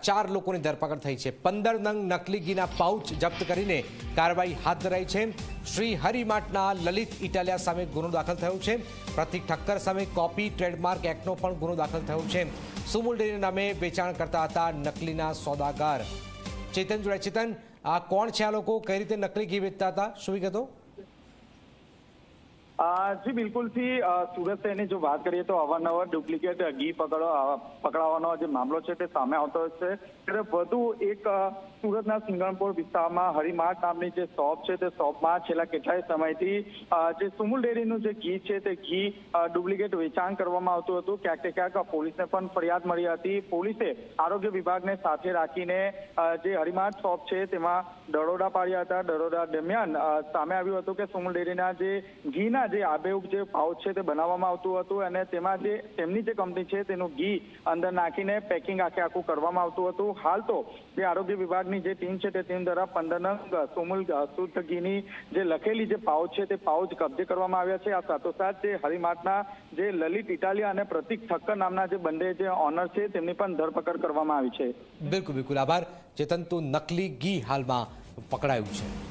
4 લોકોની ધરપકડ થઈ છે। 15 નંગ નકલી ઘીના પાઉચ જપ્ત કરીને કાર્યવાહી હાથ ધરાઈ છે। શ્રી હરિમાર્ટના લલિત ઇટાલિયા સામે ગુનો દાખલ થયો છે। પ્રતિક ઠક્કર સામે કોપી ટ્રેડમાર્ક એક્ટનો પણ ગુનો દાખલ થયો છે। સુમુલ ડેરી નામે વેચાણ કરતા હતા નકલીના સોદાગાર। ચેતન જોડાય। ચેતન, આ કોણ છે? આ લોકો કઈ રીતે નકલી ઘી વેચતા હતા, શું વિગતો? જી બિલકુલ થી સુરત શહેરની જો વાત કરીએ તો અવારનવાર ડુપ્લિકેટ ઘી પકડાવાનો જે મામલો છે તે સામે આવતો છે। ત્યારે વધુ એક સુરતના સિંગણપોર વિસ્તારમાં હરિમાર્ટ નામની જે શોપ છે તે શોપમાં છેલ્લા કેટલાય સમયથી જે સુમુલ ડેરીનું જે ઘી છે તે ઘી ડુપ્લિકેટ વેચાણ કરવામાં આવતું હતું। ક્યાંક ને ક્યાંક પોલીસને પણ ફરિયાદ મળી હતી। પોલીસે આરોગ્ય વિભાગને સાથે રાખીને જે હરિમાર્ટ શોપ છે તેમાં દરોડા પાડ્યા હતા। દરોડા દરમિયાન સામે આવ્યું હતું કે સુમુલ ડેરીના જે ઘીના જે આબેહૂબ જે પાઉચ છે તે બનાવવામાં આવતું હતું અને તેમાં જે તેમની જે કંપની છે તેનું ઘી અંદર નાખીને પેકિંગ આખું કરવામાં આવતું હતું। હાલ તો જે આરોગ્ય વિભાગની જે ટીમ છે તે ટીમ દ્વારા 15 નંગ સુમુલ શુદ્ધ ઘીની જે લખેલી જે પાઉચ છે તે પાઉચ કબજે કરવામાં આવ્યા છે। આ સાથોસાથ જે હરિમાર્ટના જે લલિત ઇટાલિયા અને પ્રતિક ઠક્કર નામના જે બંને જે ઓનર છે તેમની પણ ધરપકડ કરવામાં આવી છે। બિલકુલ, આભાર ચેતન। તો નકલી ઘી હાલમાં પકડાયું છે।